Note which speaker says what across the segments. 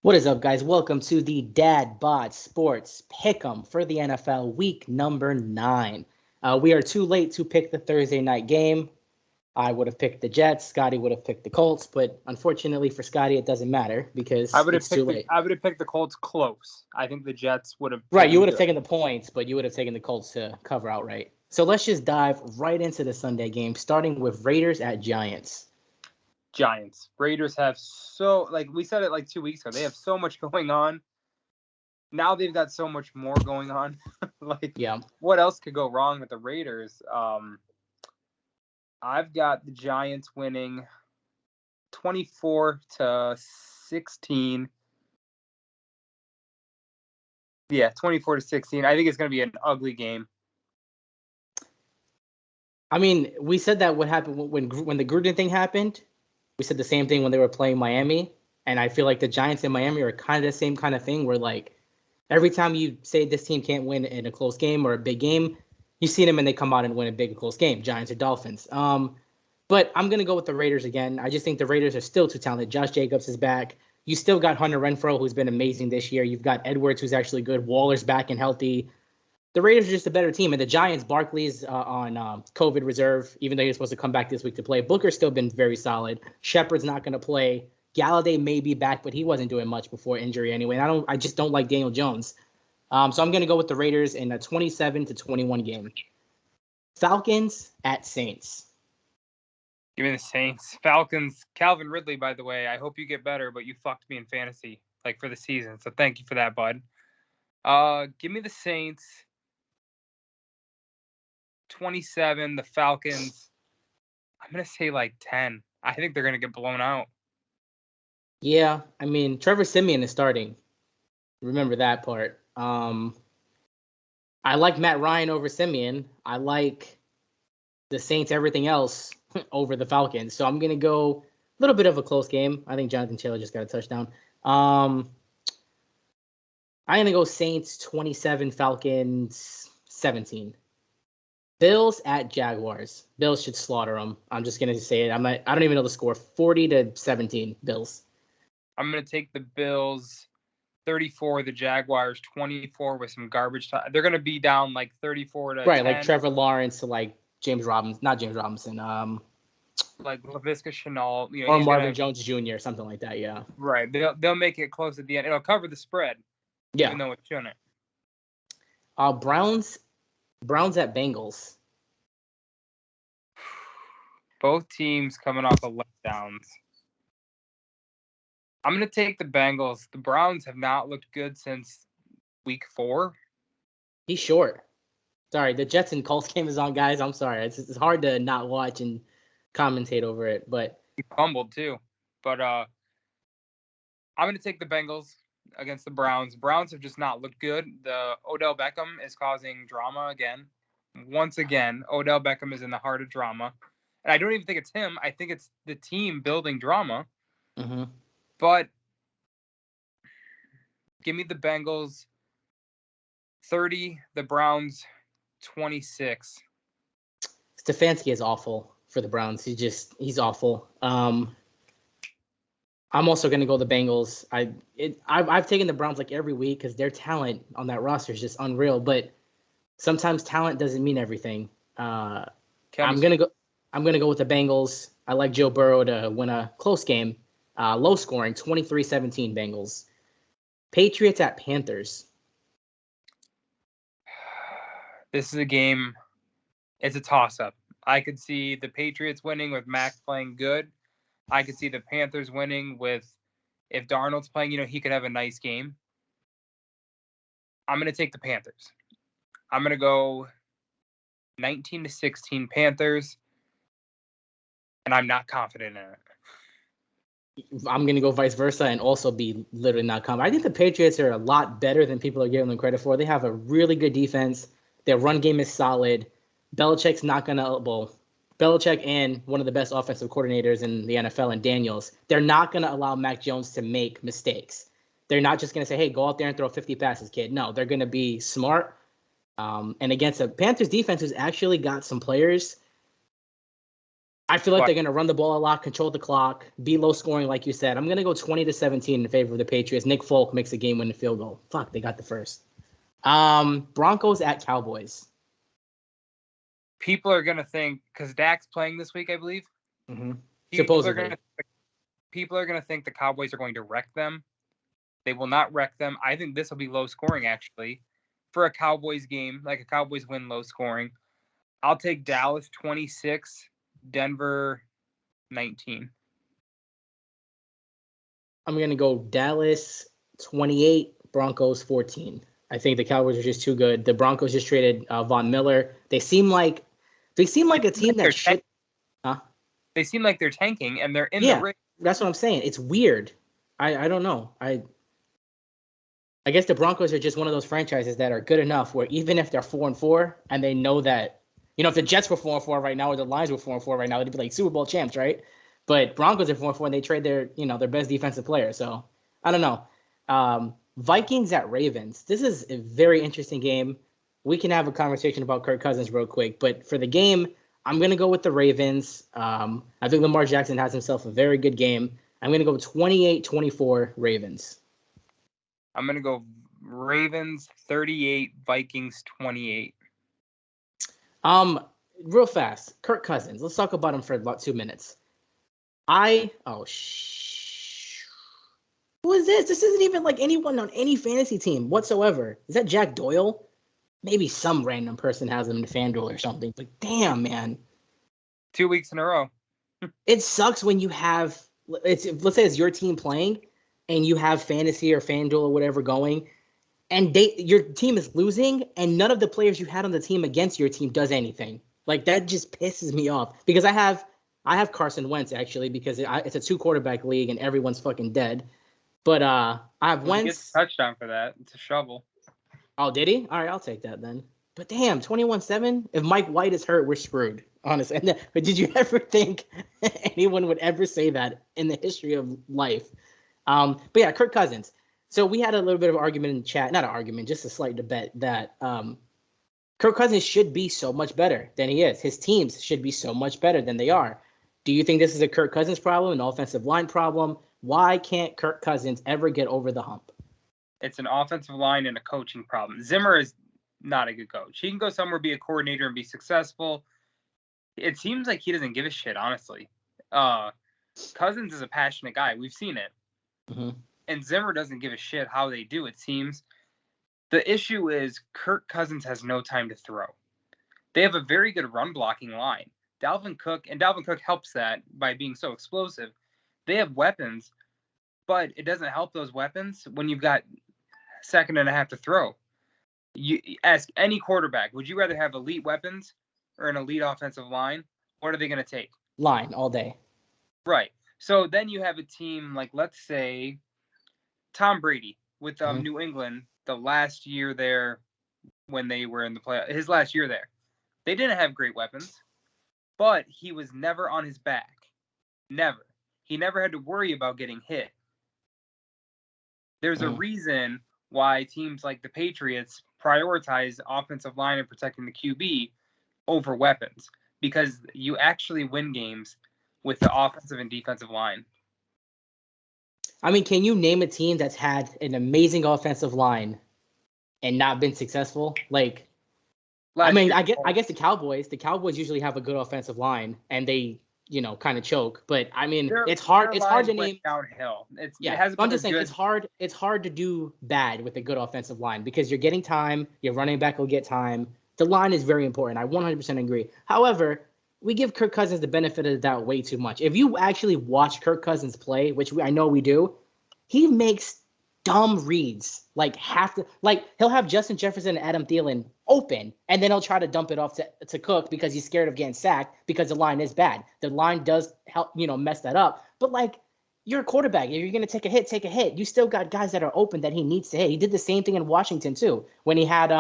Speaker 1: What is up, guys? Welcome to the Dad Bod Sports Pick'em for the NFL week number 9. We are too late to pick the Thursday night game. I would have picked the Jets. Scotty would have picked the Colts, but unfortunately for Scotty, it doesn't matter because it's too late.
Speaker 2: I would have picked the Colts close. I think the Jets would have.
Speaker 1: Right, you would have taken the points, but you would have taken the Colts to cover outright. So let's just dive right into the Sunday game, starting with Raiders at Giants.
Speaker 2: Giants. Raiders have like we said it like 2 weeks ago, they have so much going on. Now they've got so much more going on. What else could go wrong with the Raiders? I've got the Giants winning 24-16. Yeah, 24-16. I think it's going to be an ugly game.
Speaker 1: I mean, we said that what happened when the Gruden thing happened. We said the same thing when they were playing Miami, and I feel like the Giants and Miami are kind of the same kind of thing where, like, every time you say this team can't win in a close game or a big game, you see them and they come out and win a big close game, Giants or Dolphins. But I'm going to go with the Raiders again. I just think the Raiders are still too talented. Josh Jacobs is back. You still got Hunter Renfrow, who's been amazing this year. You've got Edwards, who's actually good. Waller's back and healthy. The Raiders are just a better team. And the Giants, Barkley's on COVID reserve, even though he's supposed to come back this week to play. Booker's still been very solid. Shepard's not going to play. Galladay may be back, but he wasn't doing much before injury anyway. And I just don't like Daniel Jones. So I'm going to go with the Raiders in a 27-21 game. Falcons at Saints.
Speaker 2: Give me the Saints. Falcons. Calvin Ridley, by the way, I hope you get better, but you fucked me in fantasy, like, for the season. So thank you for that, bud. Give me the Saints. 27, the Falcons. I'm going to say like 10. I think they're going to get blown out.
Speaker 1: Yeah, I mean, Trevor Siemian is starting. Remember that part. I like Matt Ryan over Siemian. I like the Saints, everything else, over the Falcons. So I'm going to go a little bit of a close game. I think Jonathan Taylor just got a touchdown. I'm going to go Saints 27, Falcons 17. Bills at Jaguars. Bills should slaughter them. I'm just going to say it. I don't even know the score. 40-17 Bills.
Speaker 2: I'm going to take the Bills 34, the Jaguars 24 with some garbage time. They're going to be down like 34-10.
Speaker 1: Right, like Trevor Lawrence to like James Robinson, not James Robinson.
Speaker 2: Like Laviska Shenault,
Speaker 1: or Marvin Jones Jr. something like that. Yeah.
Speaker 2: Right. They'll make it close at the end. It'll cover the spread.
Speaker 1: Yeah.
Speaker 2: Even though it shouldn't.
Speaker 1: Browns at Bengals.
Speaker 2: Both teams coming off of letdowns. I'm going to take the Bengals. The Browns have not looked good since week 4.
Speaker 1: He's short. Sorry, the Jets and Colts game is on, guys. I'm sorry. It's hard to not watch and commentate over it, but
Speaker 2: he fumbled too. But I'm going to take the Bengals against the Browns. Browns have just not looked good. The Odell Beckham is causing drama again. Once again, Odell Beckham is in the heart of drama. And I don't even think it's him. I think it's the team building drama.
Speaker 1: Mm-hmm.
Speaker 2: But give me the Bengals 30, the Browns 26.
Speaker 1: Stefanski is awful for the Browns. He's awful. I'm also going to go the Bengals. I've taken the Browns like every week because their talent on that roster is just unreal. But sometimes talent doesn't mean everything. I'm gonna go with the Bengals. I like Joe Burrow to win a close game, low scoring, 23-17 Bengals. Patriots at Panthers.
Speaker 2: This is a game. It's a toss-up. I could see the Patriots winning with Mac playing good. I could see the Panthers winning with, if Darnold's playing, he could have a nice game. I'm going to take the Panthers. I'm going to go 19-16 Panthers, and I'm not confident in it.
Speaker 1: I'm going to go vice versa and also be literally not confident. I think the Patriots are a lot better than people are giving them credit for. They have a really good defense. Their run game is solid. Belichick's not going to, Belichick and one of the best offensive coordinators in the NFL, and Daniels, they're not going to allow Mac Jones to make mistakes. They're not just going to say, hey, go out there and throw 50 passes, kid. No, they're going to be smart. And against a Panthers defense who's actually got some players, I feel like
Speaker 2: But
Speaker 1: they're going to run the ball a lot, control the clock, be low scoring, like you said. I'm going to go 20-17 in favor of the Patriots. Nick Folk makes a game-winning field goal. Fuck, they got the first. Broncos at Cowboys.
Speaker 2: people are gonna think because Dak's playing this week, I believe.
Speaker 1: Mm-hmm.
Speaker 2: People are
Speaker 1: Supposedly.
Speaker 2: gonna think the Cowboys are going to wreck them. They will not wreck them. I think this will be low scoring actually, for a Cowboys game, like a Cowboys win low scoring. I'll take Dallas 26, Denver 19.
Speaker 1: I'm going to go Dallas 28, Broncos 14. I think the Cowboys are just too good. The Broncos just traded Von Miller. They seem like a team that should. Huh?
Speaker 2: They seem like they're tanking and they're in the
Speaker 1: Yeah,
Speaker 2: race.
Speaker 1: that's what I'm saying. It's weird. I don't know. I guess the Broncos are just one of those franchises that are good enough where even if they're 4-4 and they know that, if the Jets were 4-4 right now or the Lions were 4-4 right now, they'd be like Super Bowl champs, right? But Broncos are 4-4 and they trade their best defensive player. So I don't know. Vikings at Ravens. This is a very interesting game. We can have a conversation about Kirk Cousins real quick, but for the game, I'm gonna go with the Ravens. I think Lamar Jackson has himself a very good game. I'm gonna go 28-24 Ravens.
Speaker 2: I'm going to go Ravens 38, Vikings 28.
Speaker 1: Real fast, Kirk Cousins. Let's talk about him for about 2 minutes. Who is this? This isn't even like anyone on any fantasy team whatsoever. Is that Jack Doyle? Maybe some random person has him in Fanduel or something. But damn, man.
Speaker 2: 2 weeks in a row.
Speaker 1: It sucks when you have let's say it's your team playing and you have fantasy or Fanduel or whatever going, and your team is losing, and none of the players you had on the team against your team does anything. Like that just pisses me off because I have Carson Wentz actually because it's a 2-quarterback league and everyone's fucking dead. But I have
Speaker 2: Well, he gets
Speaker 1: Wentz.
Speaker 2: a touchdown for that. It's a shovel.
Speaker 1: Oh, did he? All right, I'll take that then. But damn, 21-7. If Mike White is hurt, we're screwed. Honestly. But did you ever think anyone would ever say that in the history of life? But yeah, Kirk Cousins. So we had a little bit of argument in the chat, not an argument, just a slight debate that Kirk Cousins should be so much better than he is. His teams should be so much better than they are. Do you think this is a Kirk Cousins problem, an offensive line problem? Why can't Kirk Cousins ever get over the hump?
Speaker 2: It's an offensive line and a coaching problem. Zimmer is not a good coach. He can go somewhere, be a coordinator, and be successful. It seems like he doesn't give a shit, honestly. Cousins is a passionate guy. We've seen it.
Speaker 1: Mm-hmm.
Speaker 2: And Zimmer doesn't give a shit how they do, it seems. The issue is Kirk Cousins has no time to throw. They have a very good run blocking line. Dalvin Cook helps that by being so explosive. They have weapons, but it doesn't help those weapons when you've got second and a half to throw. You ask any quarterback, would you rather have elite weapons or an elite offensive line? What are they going to take?
Speaker 1: Line all day.
Speaker 2: Right. So then you have a team like, let's say, Tom Brady with New England the last year there when they were in the playoffs. His last year there. They didn't have great weapons, but he was never on his back. Never. He never had to worry about getting hit. There's a reason why teams like the Patriots prioritize offensive line and protecting the QB over weapons, because you actually win games with the offensive and defensive line.
Speaker 1: I mean, can you name a team that's had an amazing offensive line and not been successful? Like, I guess the Cowboys. The Cowboys usually have a good offensive line, and they, kind of choke. But I mean, it's hard. It's hard to name
Speaker 2: downhill.
Speaker 1: I'm just saying it's hard. It's hard to do bad with a good offensive line because you're getting time. Your running back will get time. The line is very important. I 100% agree. However, we give Kirk Cousins the benefit of the doubt way too much. If you actually watch Kirk Cousins play, which I know we do, he makes dumb reads. He'll have Justin Jefferson and Adam Thielen open, and then he'll try to dump it off to Cook because he's scared of getting sacked because the line is bad. The line does help, mess that up. But you're a quarterback. If you're going to take a hit, take a hit. You still got guys that are open that he needs to hit. He did the same thing in Washington too when he had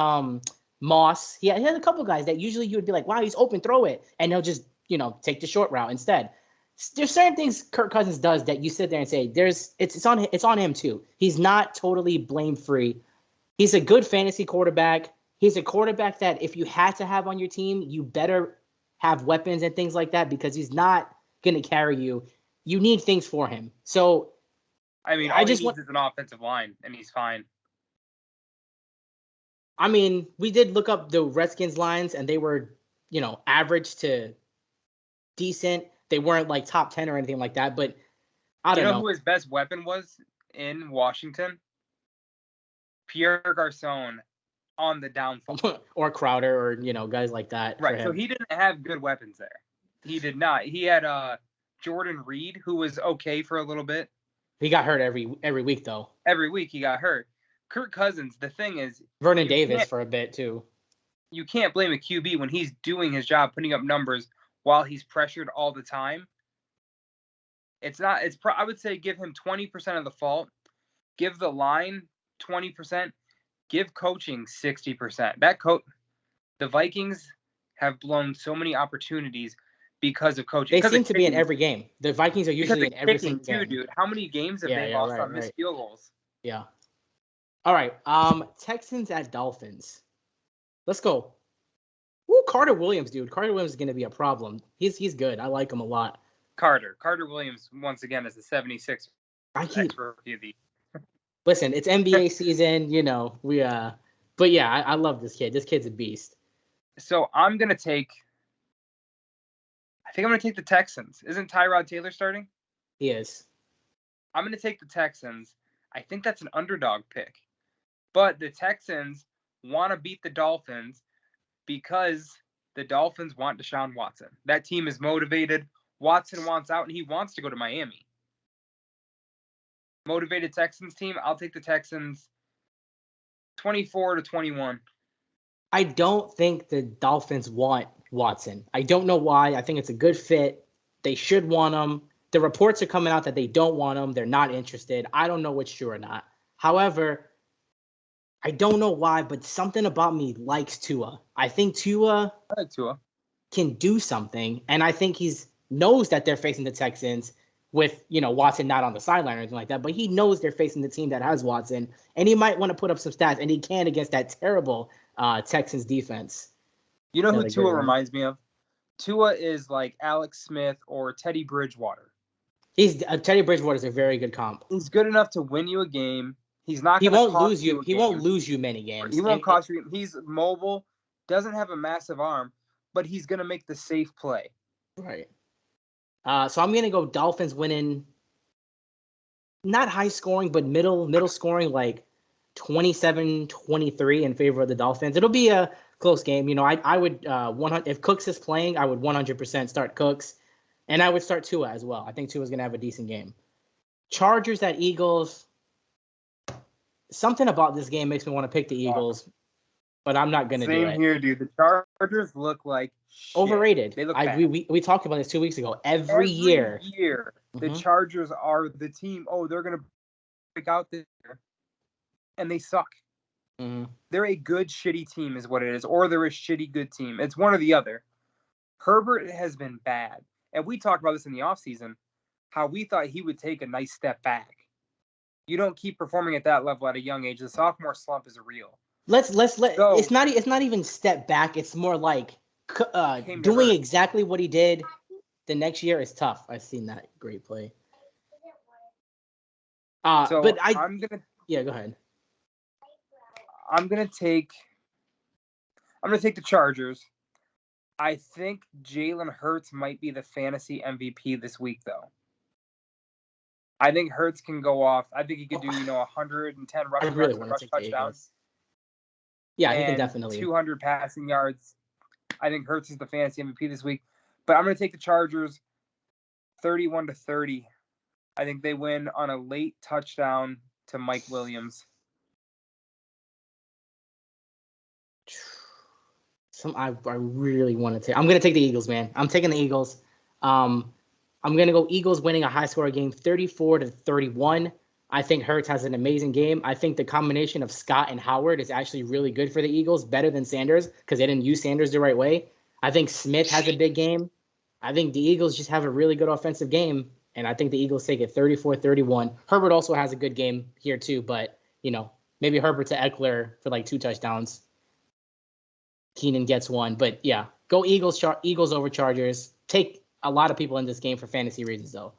Speaker 1: Moss. He had a couple guys that usually you would be like, wow, he's open, throw it. And he'll just, take the short route instead. There's certain things Kirk Cousins does that you sit there and say, it's on him too. He's not totally blame free. He's a good fantasy quarterback. He's a quarterback that if you had to have on your team, you better have weapons and things like that because he's not going to carry you. You need things for him. So,
Speaker 2: I mean, all he needs is an offensive line, and he's fine.
Speaker 1: I mean, we did look up the Redskins lines, and they were, average to decent. They weren't like top 10 or anything like that, but I don't know.
Speaker 2: You know who his best weapon was in Washington? Pierre Garçon on the downfall.
Speaker 1: Or Crowder or, guys like that.
Speaker 2: Right, so he didn't have good weapons there. He did not. He had Jordan Reed, who was okay for a little bit.
Speaker 1: He got hurt every week, though.
Speaker 2: Every week he got hurt. Kirk Cousins, the thing is...
Speaker 1: Vernon Davis for a bit, too.
Speaker 2: You can't blame a QB when he's doing his job, putting up numbers while he's pressured all the time. I would say give him 20% of the fault. Give the line 20%. Give coaching 60%. The Vikings have blown so many opportunities because of coaching.
Speaker 1: They seem to be in every game. The Vikings are usually in every single game.
Speaker 2: Dude. How many games have they lost on missed field goals?
Speaker 1: Yeah. All right. Texans at Dolphins. Let's go. Ooh, Carter Williams, dude. Carter Williams is going to be a problem. He's good. I like him a lot.
Speaker 2: Carter Williams, once again, is the 76th.
Speaker 1: Listen, it's NBA season, but yeah, I love this kid. This kid's a beast.
Speaker 2: So I think I'm going to take the Texans. Isn't Tyrod Taylor starting?
Speaker 1: He is.
Speaker 2: I'm going to take the Texans. I think that's an underdog pick. But the Texans want to beat the Dolphins because the Dolphins want Deshaun Watson. That team is motivated. Watson wants out, and he wants to go to Miami. Motivated Texans team, I'll take the Texans 24-21.
Speaker 1: I don't think the Dolphins want Watson. I don't know why. I think it's a good fit. They should want him. The reports are coming out that they don't want him. They're not interested. I don't know what's true or not. However, I don't know why, but something about me likes Tua. I think Tua can do something, and I think he's knows that they're facing the Texans with, Watson not on the sideline or anything like that, but he knows they're facing the team that has Watson, and he might want to put up some stats, and he can against that terrible Texans defense.
Speaker 2: You know who Tua reminds me of? Tua is like Alex Smith or Teddy Bridgewater.
Speaker 1: Teddy Bridgewater is a very good comp.
Speaker 2: He's good enough to win you a game. He's not.
Speaker 1: He won't lose you. He won't lose you many games.
Speaker 2: He won't cost you. He's mobile, doesn't have a massive arm, but he's gonna make the safe play.
Speaker 1: Right. So I'm gonna go Dolphins winning. Not high scoring, but middle scoring, like 27-23 in favor of the Dolphins. It'll be a close game. I would 100 if Cooks is playing, I would 100% start Cooks, and I would start Tua as well. I think Tua's gonna have a decent game. Chargers at Eagles. Something about this game makes me want to pick the Eagles, but I'm not gonna do it.
Speaker 2: Same here, dude. The Chargers look like shit.
Speaker 1: Overrated.
Speaker 2: They look bad.
Speaker 1: We talked about this 2 weeks ago. Every year,
Speaker 2: the Chargers are the team. Oh, they're gonna break out this year, and they suck.
Speaker 1: Mm-hmm.
Speaker 2: They're a good shitty team, is what it is, or they're a shitty good team. It's one or the other. Herbert has been bad, and we talked about this in the offseason, how we thought he would take a nice step back. You don't keep performing at that level at a young age. The sophomore slump is real.
Speaker 1: It's not even step back. It's more like doing exactly what he did the next year is tough. I've seen that great play. Go ahead.
Speaker 2: I'm gonna take the Chargers. I think Jalen Hurts might be the fantasy MVP this week, though. I think Hurts can go off. I think he could do, 110 rush touchdowns.
Speaker 1: Yeah, he can definitely.
Speaker 2: 200 passing yards. I think Hurts is the fantasy MVP this week. But I'm going to take the Chargers 31-30. I think they win on a late touchdown to Mike Williams.
Speaker 1: I really want to take. I'm going to take the Eagles, man. I'm taking the Eagles. I'm going to go Eagles winning a high-score game, 34-31. I think Hurts has an amazing game. I think the combination of Scott and Howard is actually really good for the Eagles, better than Sanders, because they didn't use Sanders the right way. I think Smith has a big game. I think the Eagles just have a really good offensive game, and I think the Eagles take it 34-31. Herbert also has a good game here too, but, maybe Herbert to Eckler for like 2 touchdowns. Keenan gets 1, but yeah. Go Eagles. Eagles over Chargers. Take a lot of people in this game for fantasy reasons, though.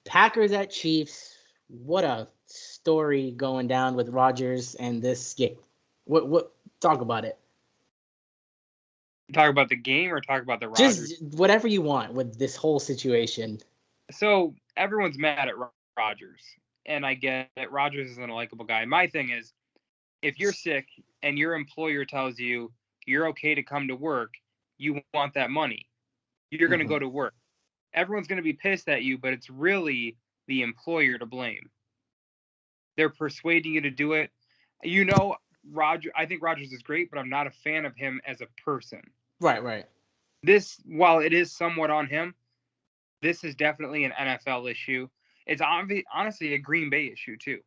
Speaker 1: Packers at Chiefs. What a story going down with Rodgers and this game. What? Talk about it.
Speaker 2: Talk about the game or talk about the Rodgers?
Speaker 1: Just whatever you want with this whole situation.
Speaker 2: So everyone's mad at Rodgers, and I get it. Rodgers isn't a likable guy. My thing is, if you're sick and your employer tells you you're okay to come to work, you want that money. You're going to go to work. Everyone's going to be pissed at you, but it's really the employer to blame. They're persuading you to do it. You know, I think Rodgers is great, but I'm not a fan of him as a person.
Speaker 1: Right.
Speaker 2: This, while it is somewhat on him, this is definitely an NFL issue. It's honestly a Green Bay issue too.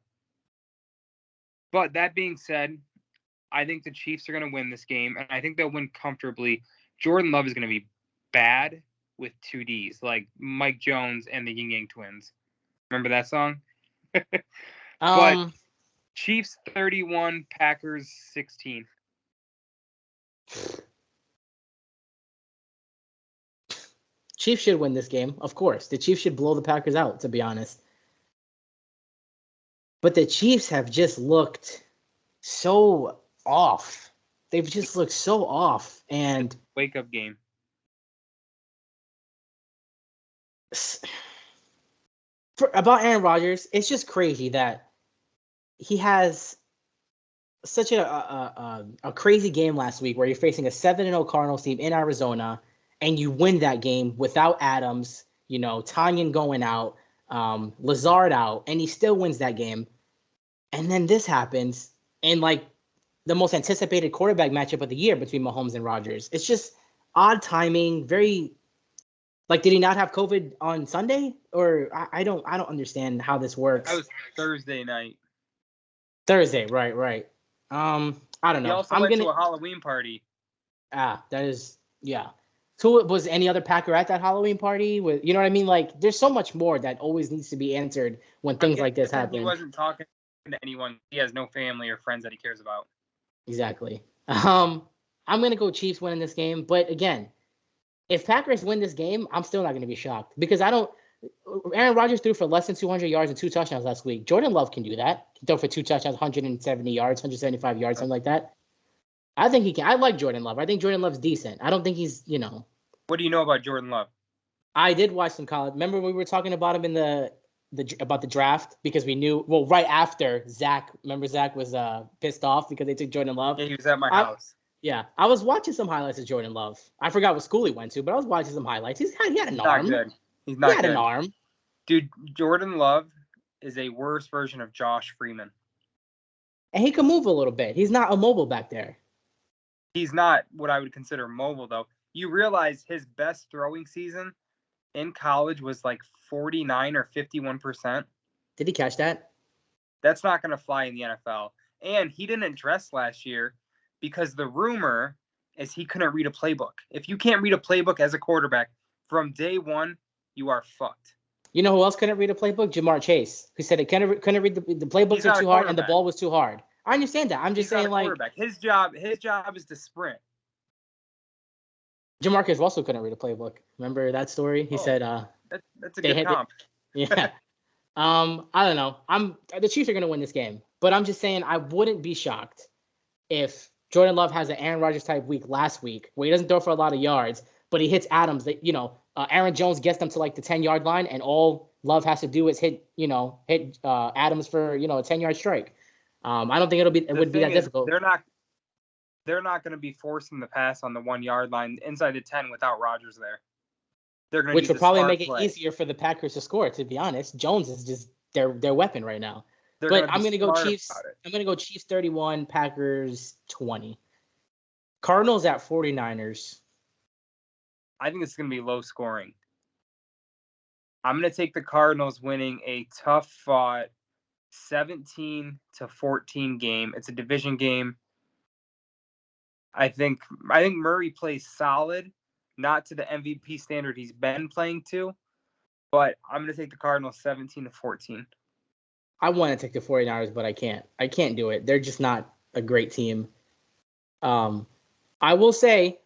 Speaker 2: But that being said, I think the Chiefs are going to win this game, and I think they'll win comfortably. Jordan Love is going to be bad with 2 Ds, like Mike Jones and the Yin Yang Twins. Remember that song? But Chiefs 31, Packers 16.
Speaker 1: Chiefs should win this game, of course. The Chiefs should blow the Packers out, to be honest. But the Chiefs have just looked so off. They've just looked so off. And
Speaker 2: wake up game.
Speaker 1: About Aaron Rodgers, it's just crazy that he has such a crazy game last week where you're facing a 7-0 Cardinals team in Arizona, and you win that game without Adams, Tanyan going out, Lazard out, and he still wins that game. And then this happens in like the most anticipated quarterback matchup of the year between Mahomes and Rodgers. It's just odd timing, very like, did he not have COVID on Sunday? Or I don't understand how this works.
Speaker 2: That was Thursday night.
Speaker 1: Thursday, right. I don't know.
Speaker 2: He also went to a Halloween party.
Speaker 1: That is, yeah. So was any other Packer at that Halloween party? With, you know what I mean? Like, there's so much more that always needs to be answered when things like this happen.
Speaker 2: He wasn't talking to anyone. He has no family or friends that he cares about.
Speaker 1: Exactly. I'm gonna go Chiefs winning this game, but again, if Packers win this game, I'm still not gonna be shocked because Aaron Rodgers threw for less than 200 yards and 2 touchdowns last week. Jordan Love can do that. He threw for 2 touchdowns, 170 yards, 175 yards, something like that. I think he can. I like Jordan Love. I think Jordan Love's decent. I don't think he's,
Speaker 2: What do you know about Jordan Love?
Speaker 1: I did watch some college. Remember we were talking about him in about the draft because we knew, right after Zach. Remember Zach was pissed off because they took Jordan Love.
Speaker 2: Yeah, he was at my house.
Speaker 1: Yeah, I was watching some highlights of Jordan Love. I forgot what school he went to, but I was watching some highlights. He had an arm.
Speaker 2: Not good. He's not good.
Speaker 1: He had an arm.
Speaker 2: Dude, Jordan Love is a worse version of Josh Freeman.
Speaker 1: And he can move a little bit. He's not immobile back there.
Speaker 2: He's not what I would consider mobile, though. You realize his best throwing season in college was like 49 or 51%.
Speaker 1: Did he catch that?
Speaker 2: That's not going to fly in the NFL. And he didn't dress last year because the rumor is he couldn't read a playbook. If you can't read a playbook as a quarterback from day one, you are fucked.
Speaker 1: You know who else couldn't read a playbook? Jamar Chase, who said it couldn't read the playbooks are too hard and the ball was too hard. I understand that. I'm just saying, like,
Speaker 2: his job is to sprint.
Speaker 1: Jamarcus Russell couldn't read a playbook. Remember that story? He said,
Speaker 2: "That's a good comp."
Speaker 1: Yeah. I don't know. The Chiefs are going to win this game, but I'm just saying I wouldn't be shocked if Jordan Love has an Aaron Rodgers type week last week where he doesn't throw for a lot of yards, but he hits Adams. That Aaron Jones gets them to like the 10-yard line, and all Love has to do is hit Adams for a 10-yard strike. I don't think it would be that difficult.
Speaker 2: They're not going to be forcing the pass on the 1-yard line inside the 10 without Rodgers there. They're going to,
Speaker 1: which would probably make it easier for the Packers to score. To be honest, Jones is just their weapon right now. But I'm going to go Chiefs. I'm going to go Chiefs 31, Packers 20. Cardinals at 49ers.
Speaker 2: I think it's going to be low scoring. I'm going to take the Cardinals winning a tough fought 17-14 game. It's a division game. I think Murray plays solid, not to the MVP standard he's been playing to, but I'm going to take the Cardinals 17-14.
Speaker 1: I want to take the 49ers, but I can't. I can't do it. They're just not a great team. I will say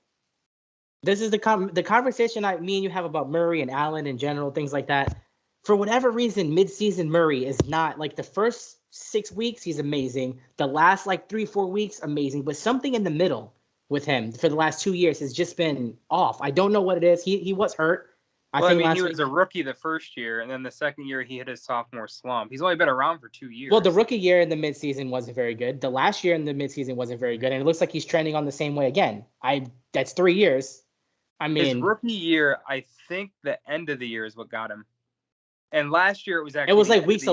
Speaker 1: This is the conversation me and you have about Murray and Allen in general, things like that. For whatever reason, midseason Murray is not like the first 6 weeks, he's amazing. The last like 3-4 weeks, amazing. But something in the middle with him for the last 2 years has just been off. I don't know what it is. He was hurt.
Speaker 2: I mean, he was a rookie the first year, and then the second year he hit his sophomore slump. He's only been around for 2 years.
Speaker 1: Well, the rookie year in the midseason wasn't very good. The last year in the midseason wasn't very good, and it looks like he's trending on the same way again. That's 3 years. I mean,
Speaker 2: his rookie year, I think the end of the year is what got him. And last year it was actually
Speaker 1: it was like weeks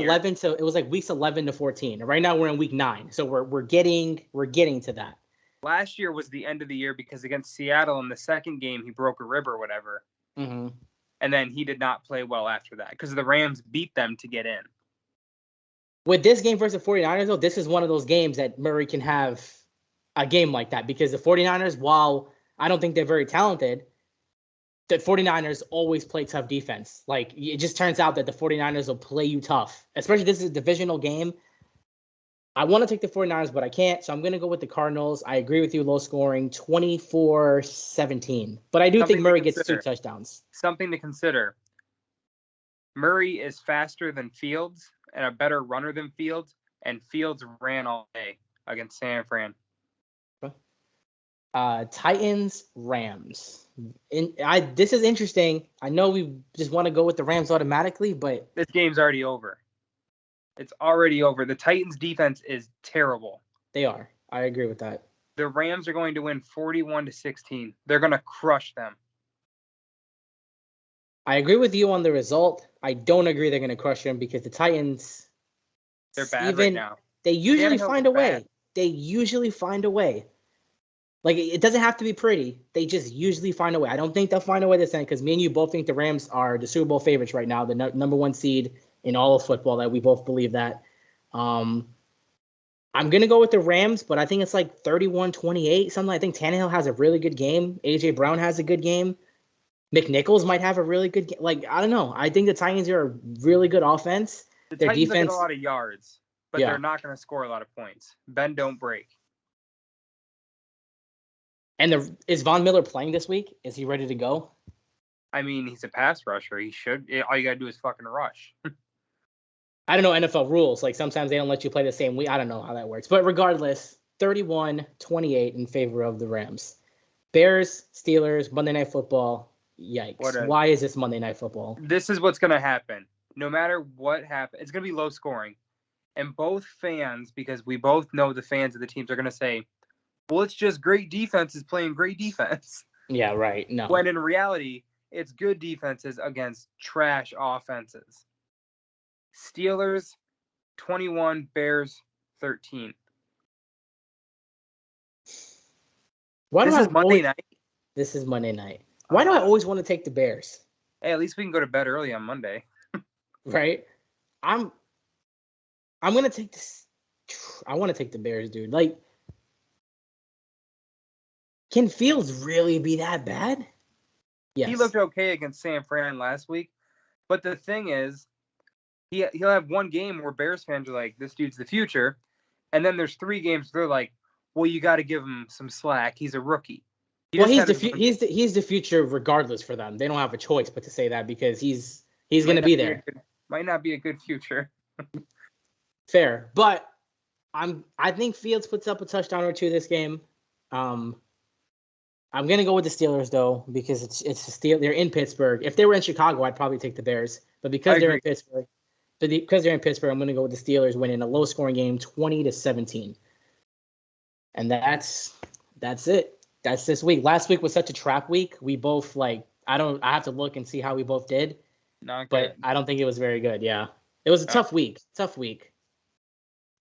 Speaker 1: 11 to 14. Right now we're in week 9, so we're getting to that.
Speaker 2: Last year was the end of the year because against Seattle in the second game he broke a rib or whatever.
Speaker 1: Mm-hmm.
Speaker 2: And then he did not play well after that because the Rams beat them to get in.
Speaker 1: With this game versus the 49ers, though, this is one of those games that Murray can have a game like that because the 49ers, while I don't think they're very talented, the 49ers always play tough defense. Like, it just turns out that the 49ers will play you tough, especially this is a divisional game. I want to take the 49ers, but I can't, so I'm going to go with the Cardinals. I agree with you, low scoring, 24-17. But I do think Murray gets 2 touchdowns.
Speaker 2: Something to consider. Murray is faster than Fields and a better runner than Fields, and Fields ran all day against San Fran.
Speaker 1: Titans, Rams. This is interesting. I know we just want to go with the Rams automatically, but
Speaker 2: this game's already over. It's already over. The Titans' defense is terrible.
Speaker 1: They are. I agree with that.
Speaker 2: The Rams are going to win 41-16. They're going to crush them.
Speaker 1: I agree with you on the result. I don't agree they're going to crush them because the Titans,
Speaker 2: they're bad right now.
Speaker 1: They usually find a way. They usually find a way. Like, it doesn't have to be pretty. They just usually find a way. I don't think they'll find a way this time because me and you both think the Rams are the Super Bowl favorites right now, the number 1 seed in all of football. That we both believe that. I'm going to go with the Rams, but I think it's like 31-28, something. I think Tannehill has a really good game. A.J. Brown has a good game. McNichols might have a really good game. Like, I don't know. I think the Titans are a really good offense.
Speaker 2: Their Titans defense get a lot of yards, but they're not going to score a lot of points. Bend, don't break.
Speaker 1: And is Von Miller playing this week? Is he ready to go?
Speaker 2: I mean, he's a pass rusher. He should. All you got to do is fucking rush.
Speaker 1: I don't know NFL rules. Like, sometimes they don't let you play the same week. I don't know how that works. But regardless, 31-28 in favor of the Rams. Bears, Steelers, Monday Night Football. Yikes. Why is this Monday Night Football?
Speaker 2: This is what's going to happen. No matter what happens, it's going to be low scoring. And both fans, because we both know the fans of the teams are going to say, well, it's just great defenses playing great defense.
Speaker 1: Yeah, right. No.
Speaker 2: When in reality, it's good defenses against trash offenses. Steelers 21, Bears 13. This is Monday night.
Speaker 1: This is Monday night. Why do I always want to take the Bears?
Speaker 2: Hey, at least we can go to bed early on Monday.
Speaker 1: Right? I'm gonna take this. I want to take the Bears, dude. Like, can Fields really be that bad?
Speaker 2: Yes. He looked okay against San Fran last week, but the thing is, he'll have one game where Bears fans are like, "This dude's the future," and then there's 3 games where they're like, "Well, you got to give him some slack. He's a rookie."
Speaker 1: He's the future regardless for them. They don't have a choice but to say that because he's going to be there.
Speaker 2: Might not be a good future.
Speaker 1: Fair, but I think Fields puts up a touchdown or 2 this game. I'm gonna go with the Steelers though because it's the Steelers. They're in Pittsburgh. If they were in Chicago, I'd probably take the Bears. But because they're in Pittsburgh, I'm gonna go with the Steelers winning a low-scoring game, 20-17. And that's it. That's this week. Last week was such a trap week. We both I have to look and see how we both did.
Speaker 2: Not good.
Speaker 1: But I don't think it was very good. Yeah, it was a tough week. Tough week.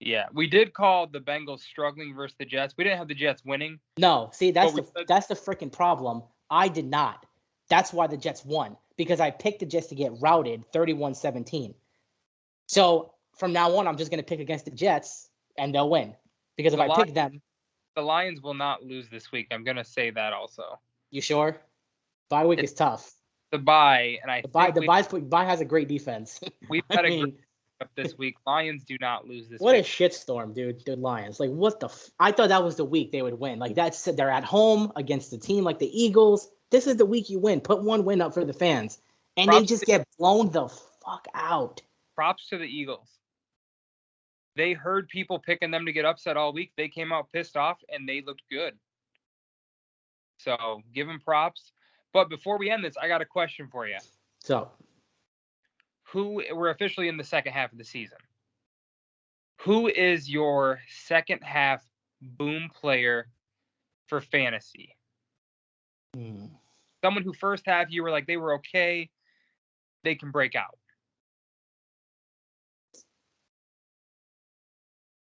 Speaker 2: Yeah, we did call the Bengals struggling versus the Jets. We didn't have the Jets winning.
Speaker 1: No, see, that's the freaking problem. I did not. That's why the Jets won, because I picked the Jets to get routed 31-17. So from now on, I'm just going to pick against the Jets, and they'll win. Because if I pick them...
Speaker 2: The Lions will not lose this week. I'm going to say that also.
Speaker 1: You sure? Bye week is tough.
Speaker 2: The bye, and
Speaker 1: the bye has a great defense.
Speaker 2: We've had up this week. Lions do not lose this
Speaker 1: week. What a shitstorm, dude. The Lions. Like, what the I thought that was the week they would win. Like, they're at home against the team like the Eagles. This is the week you win. Put one win up for the fans. And they just get blown the fuck out.
Speaker 2: Props to the Eagles. They heard people picking them to get upset all week. They came out pissed off, and they looked good. So give them props. But before we end this, I got a question for you.
Speaker 1: So,
Speaker 2: we're officially in the second half of the season. Who is your second half boom player for fantasy? Someone who first half you were like, they were okay, they can break out.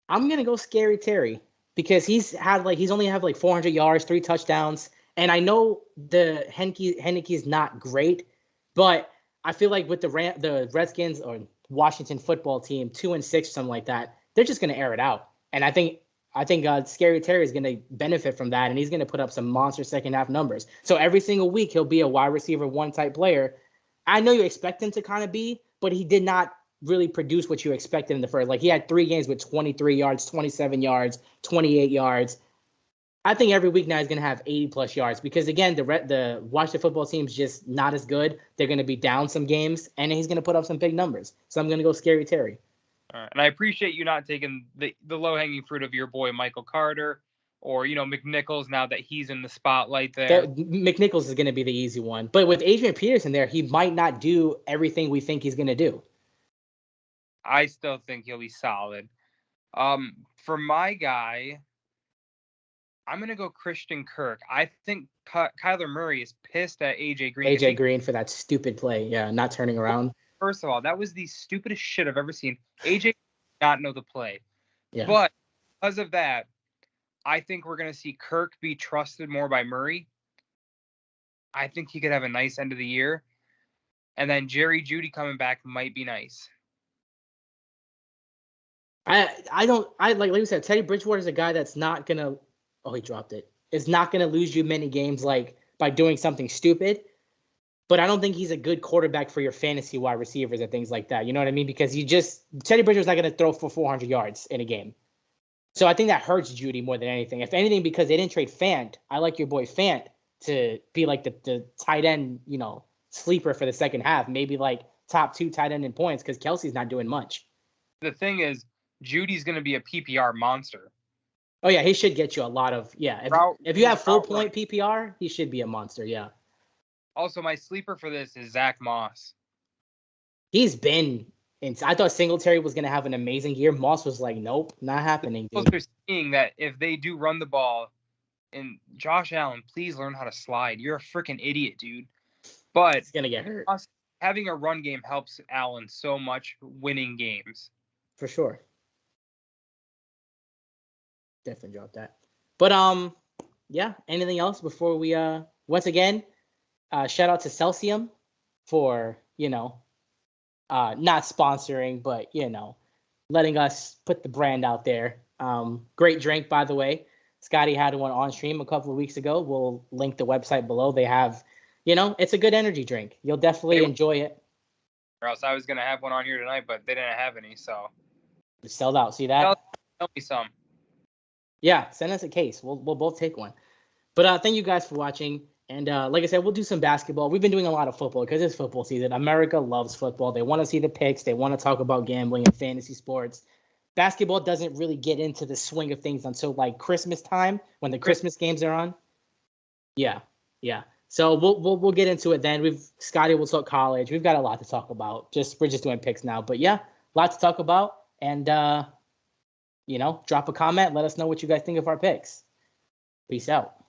Speaker 1: I'm gonna go Scary Terry because he's only had like 400 yards, 3 touchdowns, and I know the Heineke is not great, but I feel like with the Redskins or Washington football team 2-6 something like that, they're just gonna air it out, and I think Scary Terry is gonna benefit from that, and he's gonna put up some monster second half numbers. So every single week he'll be a wide receiver 1 type player. I know you expect him to kind of be, but he did not really produce what you expected in the first. Like he had 3 games with 23 yards, 27 yards, 28 yards. I think every week now he's going to have 80 plus yards because again, the Washington football team's just not as good. They're going to be down some games, and he's going to put up some big numbers. So I'm going to go Scary Terry.
Speaker 2: All right. And I appreciate you not taking the low hanging fruit of your boy Michael Carter or McNichols now that he's in the spotlight there.
Speaker 1: McNichols is going to be the easy one, but with Adrian Peterson there, he might not do everything we think he's going to do.
Speaker 2: I still think he'll be solid. For my guy, I'm going to go Christian Kirk. I think Kyler Murray is pissed at AJ Green.
Speaker 1: AJ Green for that stupid play. Yeah, not turning around.
Speaker 2: First of all, that was the stupidest shit I've ever seen. AJ did not know the play.
Speaker 1: Yeah.
Speaker 2: But because of that, I think we're going to see Kirk be trusted more by Murray. I think he could have a nice end of the year. And then Jerry Jeudy coming back might be nice.
Speaker 1: Like you said, Teddy Bridgewater is a guy that's not gonna. Oh, he dropped it. Is not gonna lose you many games like by doing something stupid. But I don't think he's a good quarterback for your fantasy wide receivers and things like that. You know what I mean? Because Teddy Bridgewater's not gonna throw for 400 yards in a game. So I think that hurts Jeudy more than anything. If anything, because they didn't trade Fant, I like your boy Fant to be like the tight end, sleeper for the second half. Maybe like top 2 tight end in points because Kelsey's not doing much.
Speaker 2: The thing is, Judy's going to be a PPR monster.
Speaker 1: Oh, yeah, he should get you a lot of, yeah. If you have full point PPR, he should be a monster, yeah.
Speaker 2: Also, my sleeper for this is Zach Moss.
Speaker 1: He's been, I thought Singletary was going to have an amazing year. Moss was like, nope, not happening, dude.
Speaker 2: They're seeing that if they do run the ball, and Josh Allen, please learn how to slide. You're a freaking idiot, dude. But
Speaker 1: he's going to get hurt.
Speaker 2: Having a run game helps Allen so much winning games.
Speaker 1: For sure. Definitely drop that. But yeah, anything else before we once again shout out to Celsium for not sponsoring, but letting us put the brand out there. Great drink, by the way. Scotty had one on stream a couple of weeks ago. We'll link the website below. They have it's a good energy drink. You'll definitely enjoy it.
Speaker 2: Or else I was gonna have one on here tonight, but they didn't have any, so
Speaker 1: it's sold out. See that?
Speaker 2: Tell me some.
Speaker 1: Yeah, send us a case. We'll both take one. But thank you guys for watching. And like I said, we'll do some basketball. We've been doing a lot of football because it's football season. America loves football. They want to see the picks. They want to talk about gambling and fantasy sports. Basketball doesn't really get into the swing of things until like Christmas time when the Christmas games are on. Yeah. So we'll get into it then. Scotty will talk college. We've got a lot to talk about. We're just doing picks now. But yeah, a lot to talk about. And drop a comment. Let us know what you guys think of our picks. Peace out.